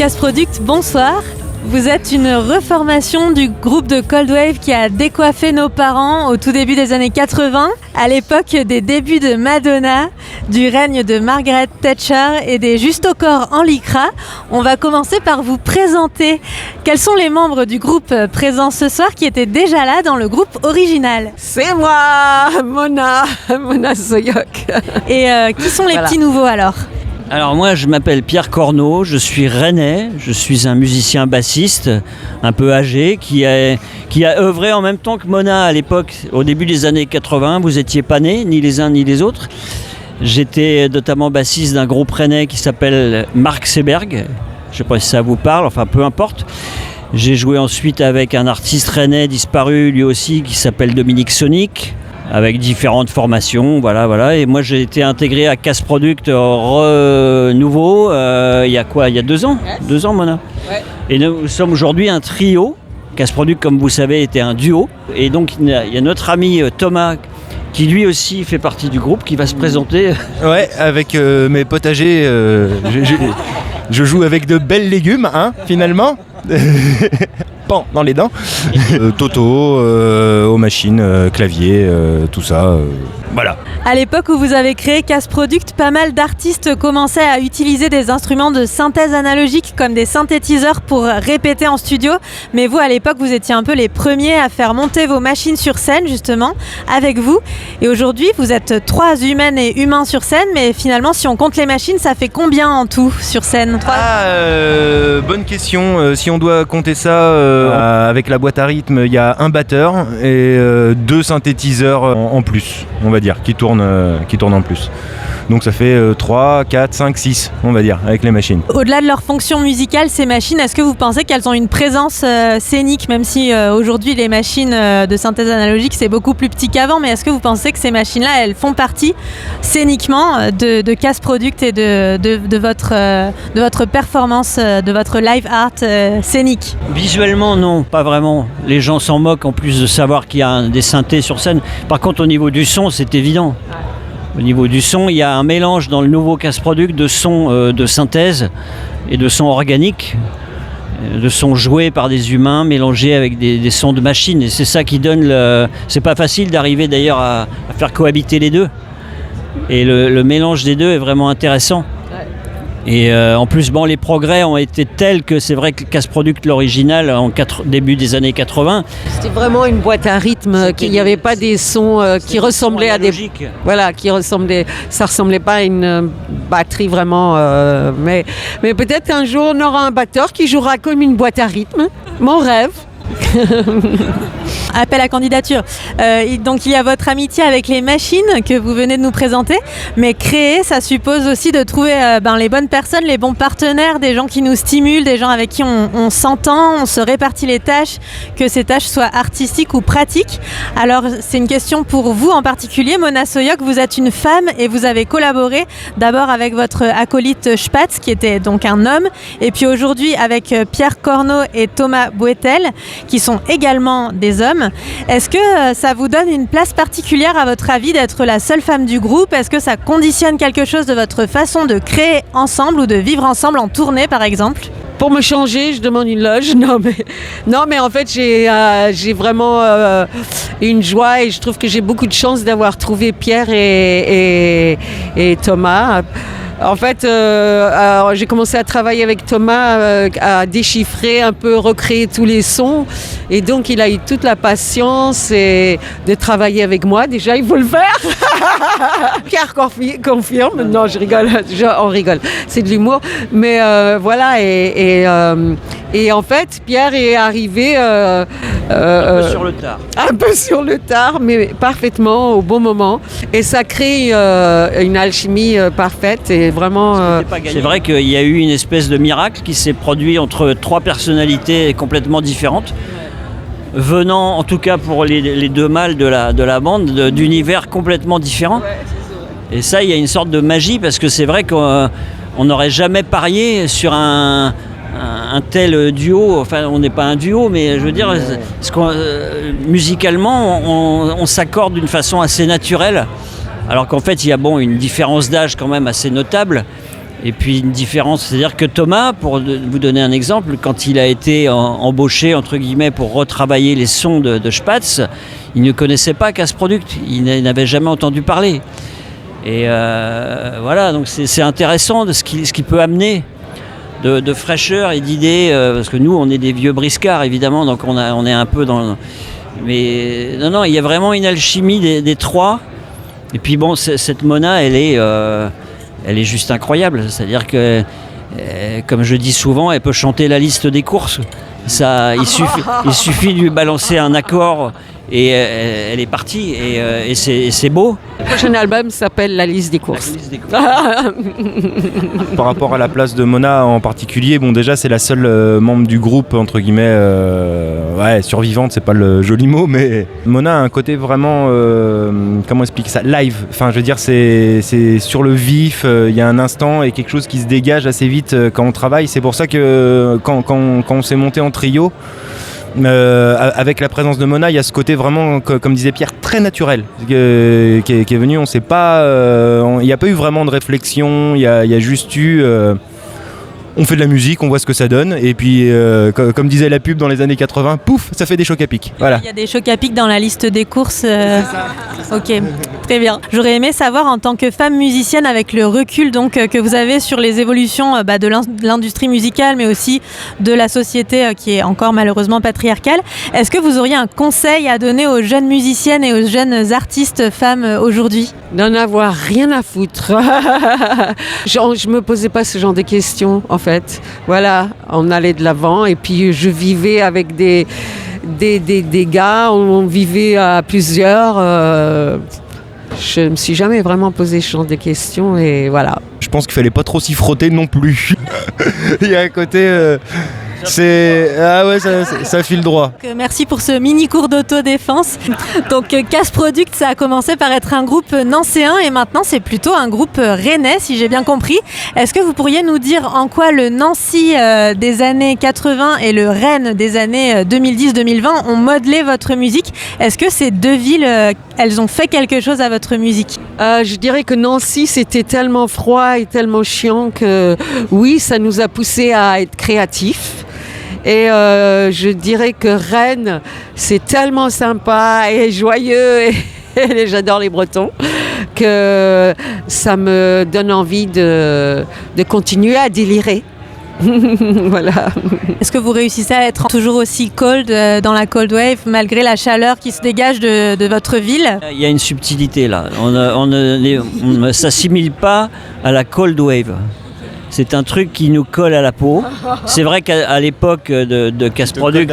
Casse Product, bonsoir. Vous êtes une reformation du groupe de Cold Wave qui a décoiffé nos parents au tout début des années 80, à l'époque des débuts de Madonna, du règne de Margaret Thatcher et des Juste au corps en lycra. On va commencer par vous présenter. Quels sont les membres du groupe présents ce soir qui étaient déjà là dans le groupe original? C'est moi, Mona Soyoc. Et qui sont les petits nouveaux alors? Alors moi je m'appelle Pierre Corneau, je suis rennais, je suis un musicien bassiste un peu âgé qui a œuvré en même temps que Mona à l'époque, au début des années 80, vous étiez pas nés, ni les uns ni les autres. J'étais notamment bassiste d'un groupe rennais qui s'appelle Mark Seberg, je sais pas si ça vous parle, enfin peu importe. J'ai joué ensuite avec un artiste rennais disparu lui aussi qui s'appelle Dominique Sonic, avec différentes formations, voilà. Et moi j'ai été intégré à Casse Product nouveau, il y a 2 ans, 2 ans Mona. Ouais. Et nous sommes aujourd'hui un trio. Casse Product, comme vous savez, était un duo. Et donc il y a notre ami Thomas qui lui aussi fait partie du groupe, qui va se présenter. Ouais, avec mes potagers, je joue avec de belles légumes, hein, finalement. Pan dans les dents. Toto, aux machines, clavier, tout ça. Voilà. À l'époque où vous avez créé Casse Product, pas mal d'artistes commençaient à utiliser des instruments de synthèse analogique comme des synthétiseurs pour répéter en studio. Mais vous, à l'époque, vous étiez un peu les premiers à faire monter vos machines sur scène, justement, avec vous. Et aujourd'hui, vous êtes 3 humaines et humains sur scène, mais finalement, si on compte les machines, ça fait combien en tout sur scène? Bonne question. Si on doit compter ça avec la boîte à rythme, il y a un batteur et 2 synthétiseurs en plus, on va dire, qui tournent en plus. Donc ça fait 3, 4, 5, 6, on va dire, avec les machines. Au-delà de leur fonction musicale, ces machines, est-ce que vous pensez qu'elles ont une présence scénique, même si aujourd'hui les machines de synthèse analogique c'est beaucoup plus petit qu'avant, mais est-ce que vous pensez que ces machines-là, elles font partie scéniquement de Casse Product et de votre performance, de votre live art scénique? Visuellement non, pas vraiment. Les gens s'en moquent en plus de savoir qu'il y a des synthés sur scène. Par contre au niveau du son, c'est évident. Au niveau du son, il y a un mélange dans le nouveau Casse Product de sons de synthèse et de sons organiques, de sons joués par des humains mélangés avec des sons de machines. Et c'est ça qui donne C'est pas facile d'arriver d'ailleurs à faire cohabiter les deux. Et le mélange des deux est vraiment intéressant. Et en plus, les progrès ont été tels que c'est vrai que Casse Product, l'original, début des années 80... C'était vraiment une boîte à rythme, qu'il n'y avait pas des sons qui ressemblaient à des... Voilà, ça ressemblait pas à une batterie vraiment... Mais peut-être un jour, on aura un batteur qui jouera comme une boîte à rythme. Mon rêve. Appel à candidature. Donc il y a votre amitié avec les machines que vous venez de nous présenter, mais créer, ça suppose aussi de trouver les bonnes personnes, les bons partenaires, des gens qui nous stimulent, des gens avec qui on s'entend, on se répartit les tâches, que ces tâches soient artistiques ou pratiques. Alors c'est une question pour vous en particulier, Mona Soyoc, vous êtes une femme et vous avez collaboré d'abord avec votre acolyte Spatz, qui était donc un homme, et puis aujourd'hui avec Pierre Corneau et Thomas Boetel, qui sont également des hommes. Est-ce que ça vous donne une place particulière à votre avis d'être la seule femme du groupe? Est-ce que ça conditionne quelque chose de votre façon de créer ensemble ou de vivre ensemble en tournée par exemple? Pour me changer, je demande une loge. Non, mais en fait, j'ai vraiment une joie et je trouve que j'ai beaucoup de chance d'avoir trouvé Pierre et Thomas. En fait, j'ai commencé à travailler avec Thomas, à déchiffrer un peu, recréer tous les sons. Et donc, il a eu toute la patience de travailler avec moi. Déjà, il faut le faire. Pierre confirme. Non, je rigole. On rigole. C'est de l'humour. Mais voilà. Et en fait, Pierre est arrivé... un peu sur le tard. Un peu sur le tard, mais parfaitement au bon moment. Et ça crée une alchimie parfaite. Et vraiment... C'est vrai qu'il y a eu une espèce de miracle qui s'est produit entre 3 personnalités complètement différentes, venant en tout cas pour les 2 mâles de la bande d'univers complètement différents. Et ça, il y a une sorte de magie parce que c'est vrai qu'on n'aurait jamais parié sur un tel duo. Enfin, on n'est pas un duo, mais je veux dire, musicalement, on s'accorde d'une façon assez naturelle. Alors qu'en fait, il y a une différence d'âge quand même assez notable. Et puis une différence, c'est-à-dire que Thomas, pour vous donner un exemple, quand il a été embauché entre guillemets pour retravailler les sons de Spatz, il ne connaissait pas Casse-Product, il n'avait jamais entendu parler. Et voilà, donc c'est intéressant de ce qu'il peut amener de fraîcheur et d'idées, parce que nous on est des vieux briscards évidemment, donc on est un peu dans... Mais non, il y a vraiment une alchimie des trois. Et puis bon, cette Mona, elle est juste incroyable. C'est-à-dire que, comme je dis souvent, elle peut chanter la liste des courses. Il suffit de lui balancer un accord et elle est partie. Et c'est beau. Le prochain album s'appelle La liste des courses. Par rapport à la place de Mona en particulier, bon déjà c'est la seule membre du groupe entre guillemets survivante, c'est pas le joli mot, mais Mona a un côté vraiment comment expliquer ça, live. Enfin je veux dire c'est sur le vif, il y a un instant et quelque chose qui se dégage assez vite quand on travaille. C'est pour ça que quand on s'est monté en trio, avec la présence de Mona, il y a ce côté vraiment, comme disait Pierre, très naturel qui est venu. On sait pas, il n'y a pas eu vraiment de réflexion. Il y a juste eu, on fait de la musique, on voit ce que ça donne, et puis comme disait la pub dans les années 80, pouf, ça fait des chocs à pic. Voilà. Il y a des chocs à pic dans la liste des courses. Ok, très bien. J'aurais aimé savoir, en tant que femme musicienne, avec le recul donc que vous avez sur les évolutions de l'industrie musicale, mais aussi de la société qui est encore malheureusement patriarcale, est-ce que vous auriez un conseil à donner aux jeunes musiciennes et aux jeunes artistes femmes aujourd'hui ? D'en avoir rien à foutre. Je me posais pas ce genre de questions, en fait. Voilà, on allait de l'avant, et puis je vivais avec des gars, on vivait à plusieurs. Je ne me suis jamais vraiment posé ce genre de questions, et voilà. Je pense qu'il fallait pas trop s'y frotter non plus. Il y a un côté... ça file droit. Merci pour ce mini cours d'autodéfense. Donc Casse-Product, ça a commencé par être un groupe nancéen et maintenant c'est plutôt un groupe rennais, si j'ai bien compris. Est-ce que vous pourriez nous dire en quoi le Nancy des années 80 et le Rennes des années 2010-2020 ont modelé votre musique ? Est-ce que ces deux villes, elles ont fait quelque chose à votre musique ? Je dirais que Nancy, c'était tellement froid et tellement chiant que oui, ça nous a poussé à être créatifs. Et je dirais que Rennes, c'est tellement sympa et joyeux, et j'adore les Bretons, que ça me donne envie de continuer à délirer. Voilà. Est-ce que vous réussissez à être toujours aussi cold dans la cold wave, malgré la chaleur qui se dégage de votre ville ? Il y a une subtilité là. On ne s'assimile pas à la cold wave. C'est un truc qui nous colle à la peau. C'est vrai qu'à l'époque de Casse-Product,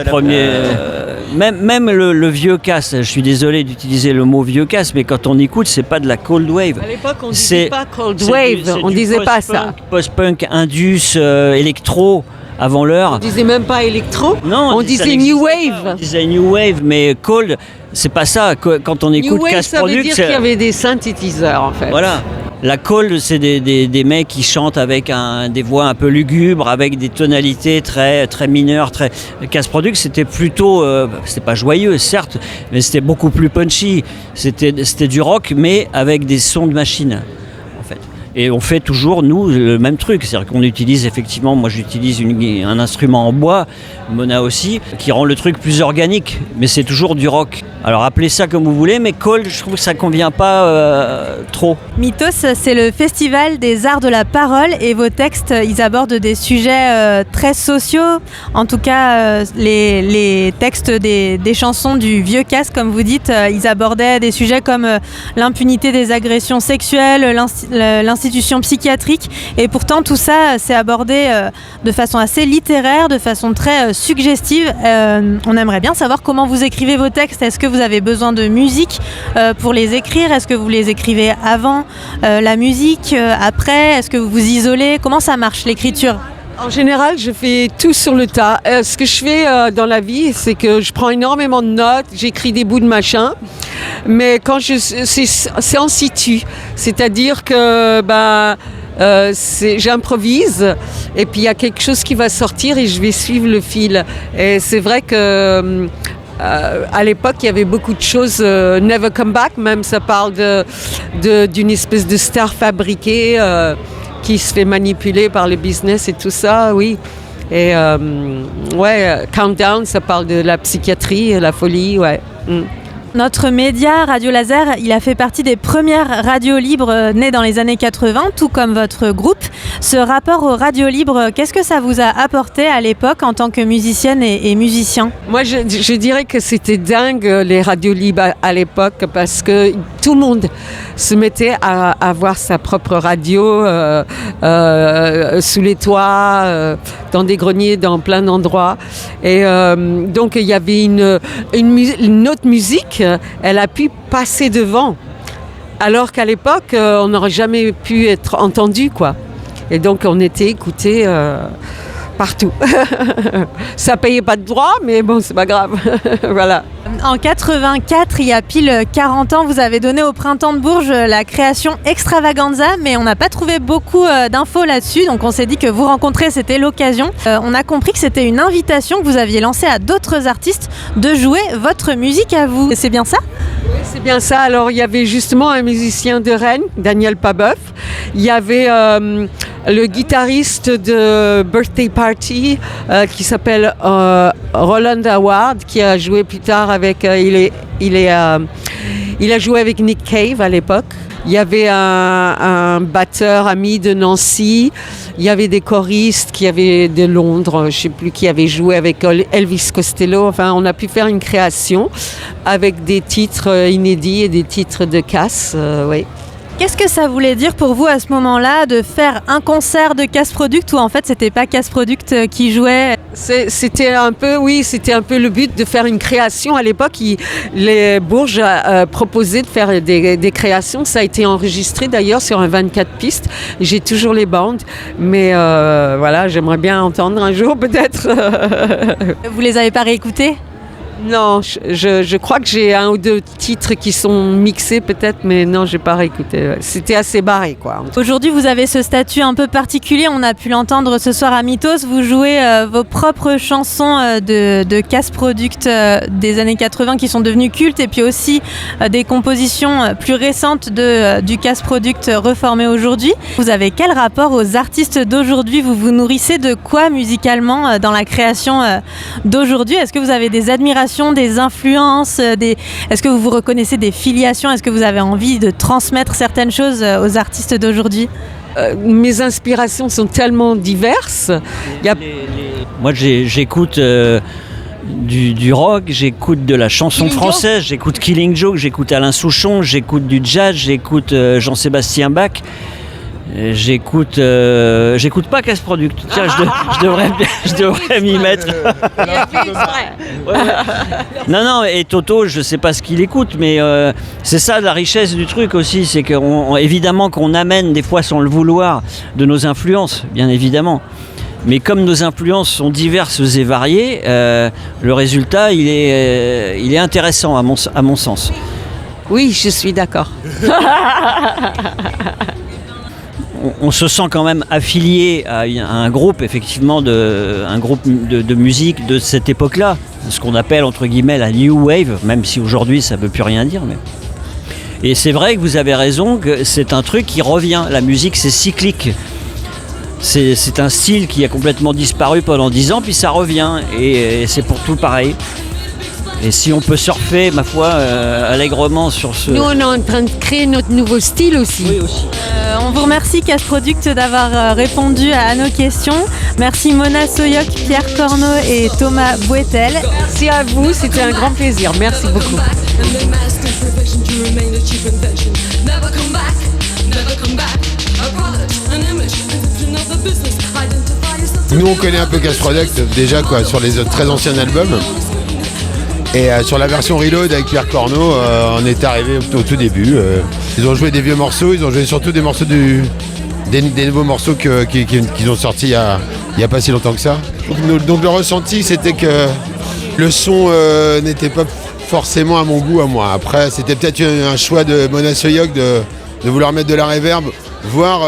même le vieux Casse, je suis désolé d'utiliser le mot vieux Casse, mais quand on écoute, c'est pas de la cold wave. À l'époque, on disait pas cold wave, on disait pas ça. Post-punk, indus, électro. Avant l'heure. On disait même pas électro, non, on disait new wave. On disait new wave, mais cold, c'est pas ça. Quand on écoute Casse-Product, ça veut dire qu'il y avait des synthétiseurs en fait. Voilà. La cold, c'est des mecs qui chantent avec des voix un peu lugubres, avec des tonalités très, très mineures. Casse-Product, c'était plutôt, c'était pas joyeux, certes, mais c'était beaucoup plus punchy. C'était du rock, mais avec des sons de machine, en fait. Et on fait toujours, nous, le même truc. C'est-à-dire qu'on utilise effectivement, moi j'utilise un instrument en bois, Mona aussi, qui rend le truc plus organique. Mais c'est toujours du rock. Alors appelez ça comme vous voulez, mais cold, je trouve que ça convient pas trop. Mythos, c'est le festival des arts de la parole et vos textes, ils abordent des sujets très sociaux. En tout cas, les textes des chansons du vieux Casse, comme vous dites, ils abordaient des sujets comme l'impunité des agressions sexuelles, l'institution psychiatrique. Et pourtant, tout ça, c'est abordé de façon assez littéraire, de façon très suggestive. On aimerait bien savoir comment vous écrivez vos textes. Est-ce que vous avez besoin de musique pour les écrire ? Est-ce que vous les écrivez avant la musique, après ? Est-ce que vous vous isolez ? Comment ça marche, l'écriture ? En général, je fais tout sur le tas. Ce que je fais dans la vie, c'est que je prends énormément de notes, j'écris des bouts de machin, mais quand c'est en situ. C'est-à-dire que j'improvise et puis il y a quelque chose qui va sortir et je vais suivre le fil. Et c'est vrai que à l'époque, il y avait beaucoup de choses. Never Come Back, même, ça parle d'une espèce de star fabriquée. qui se fait manipuler par le business et tout ça, oui. Et Countdown, ça parle de la psychiatrie, la folie, ouais. Notre média Radio Laser, il a fait partie des premières radios libres nées dans les années 80, tout comme votre groupe. Ce rapport aux radios libres, qu'est-ce que ça vous a apporté à l'époque en tant que musicienne et musicien ? Moi, je dirais que c'était dingue les radios libres à l'époque parce que tout le monde se mettait à avoir sa propre radio sous les toits, dans des greniers, dans plein d'endroits. Et donc, il y avait une autre musique. Elle a pu passer devant, alors qu'à l'époque, on n'aurait jamais pu être entendu, quoi. Et donc, on était écoutés partout. Ça payait pas de droit, mais bon, c'est pas grave. Voilà. En 84, il y a pile 40 ans, vous avez donné au Printemps de Bourges la création Extravaganza, mais on n'a pas trouvé beaucoup d'infos là-dessus, donc on s'est dit que vous rencontrer, c'était l'occasion. On a compris que c'était une invitation que vous aviez lancée à d'autres artistes de jouer votre musique à vous. C'est bien ça ? Oui, c'est bien ça. Alors, il y avait justement un musicien de Rennes, Daniel Pabeuf. Il y avait le guitariste de Birthday Party qui s'appelle Roland Howard, qui a joué plus tard avec... il a joué avec Nick Cave à l'époque. Il y avait un batteur ami de Nancy. Il y avait des choristes qui avaient de Londres, je ne sais plus qui avait joué avec Elvis Costello. Enfin, on a pu faire une création avec des titres inédits et des titres de Cass. Oui. Qu'est-ce que ça voulait dire pour vous à ce moment-là de faire un concert de Cass Product où en fait c'était pas Cass Product qui jouait ? C'était un peu le but de faire une création. À l'époque, les Bourges proposaient de faire des créations. Ça a été enregistré d'ailleurs sur un 24 pistes. J'ai toujours les bandes, mais voilà, j'aimerais bien entendre un jour peut-être. Vous les avez pas réécoutés ? Non, je crois que j'ai un ou deux titres qui sont mixés peut-être, mais non, j'ai pas réécouté. C'était assez barré, quoi. Aujourd'hui, vous avez ce statut un peu particulier. On a pu l'entendre ce soir à Mythos. Vous jouez vos propres chansons de Cass Product des années 80 qui sont devenues cultes, et puis aussi des compositions plus récentes du Cass Product reformé aujourd'hui. Vous avez quel rapport aux artistes d'aujourd'hui ? Vous vous nourrissez de quoi musicalement dans la création d'aujourd'hui ? Est-ce que vous avez des admirations, des influences, est-ce que vous reconnaissez des filiations ? Est-ce que vous avez envie de transmettre certaines choses aux artistes d'aujourd'hui ? Mes inspirations sont tellement diverses. Moi, j'écoute du rock, j'écoute de la chanson française, j'écoute Killing Joke, j'écoute Alain Souchon, j'écoute du jazz, j'écoute Jean-Sébastien Bach. J'écoute pas Cass Product. Tiens, je devrais m'y mettre. Non, et Toto, je sais pas ce qu'il écoute, mais c'est ça la richesse du truc aussi, c'est évidemment qu'on amène des fois sans le vouloir de nos influences, bien évidemment. Mais comme nos influences sont diverses et variées, le résultat il est intéressant à mon sens. Oui, je suis d'accord. On se sent quand même affilié à un groupe, effectivement, un groupe de musique de cette époque-là, ce qu'on appelle entre guillemets la New Wave, même si aujourd'hui ça ne veut plus rien dire. Et c'est vrai que vous avez raison, que c'est un truc qui revient. La musique, c'est cyclique. C'est un style qui a complètement disparu pendant 10 ans, puis ça revient. Et c'est pour tout pareil. Et si on peut surfer, ma foi, allègrement sur ce... Nous, on est en train de créer notre nouveau style aussi. Oui, aussi. On vous remercie, Cass Product, d'avoir répondu à nos questions. Merci Mona Soyoc, Pierre Corneau et Thomas Boetel. Merci à vous, c'était un grand plaisir. Merci beaucoup. Nous, on connaît un peu Cass Product déjà quoi, sur les très anciens albums. Et sur la version Reload avec Pierre Corneau, on est arrivé au tout début. Ils ont joué des vieux morceaux, ils ont joué surtout des morceaux des nouveaux morceaux qu'ils ont sortis il n'y a pas si longtemps que ça. Donc le ressenti, c'était que le son n'était pas forcément à mon goût à moi. Après, c'était peut-être un choix de Mona Soyoc de vouloir mettre de la reverb, voire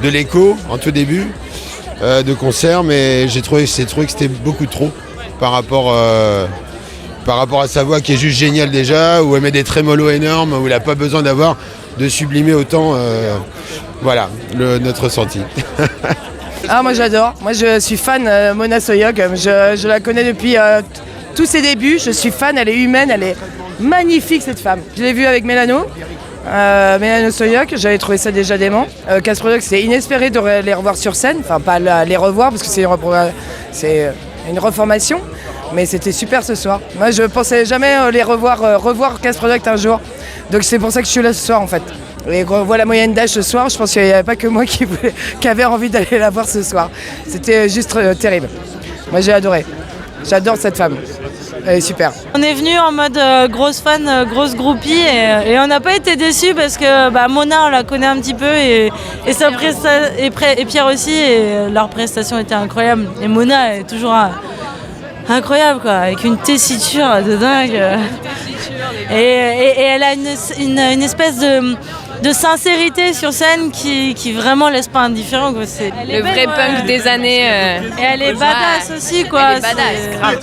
de l'écho en tout début de concert, mais j'ai trouvé que c'était beaucoup trop par rapport à sa voix qui est juste géniale déjà, où elle met des trémolos énormes, où il n'a pas besoin de sublimer autant Voilà, notre ressenti. Ah, moi j'adore. Moi je suis fan Mona Soyoc. Je la connais depuis tous ses débuts. Je suis fan, elle est humaine, elle est magnifique cette femme. Je l'ai vue avec Mélano Soyoc, j'avais trouvé ça déjà dément. Casse Product, c'est inespéré de les revoir sur scène. Enfin, pas les revoir parce que c'est une reformation. Mais c'était super ce soir. Moi je pensais jamais les revoir Casse Product un jour. Donc c'est pour ça que je suis là ce soir en fait. Et quand on voit la moyenne d'âge ce soir, je pense qu'il n'y avait pas que moi qui avait envie d'aller la voir ce soir. C'était juste terrible. Moi j'ai adoré. J'adore cette femme. Elle est super. On est venu en mode grosse fan, grosse groupie et on n'a pas été déçus parce que Mona on la connaît un petit peu et Pierre aussi et leur prestation était incroyable. Et Mona est toujours incroyable quoi, avec une tessiture de dingue. Et elle a une espèce de sincérité sur scène qui vraiment laisse pas indifférent quoi. C'est le vrai punk des années. Et elle est badass aussi quoi. Elle est badass.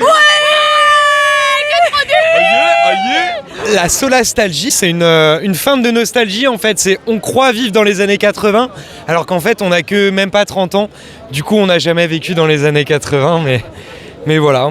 La solastalgie, c'est une feinte de nostalgie en fait. C'est on croit vivre dans les années 80 alors qu'en fait on n'a que même pas 30 ans. Du coup on n'a jamais vécu dans les années 80 mais voilà.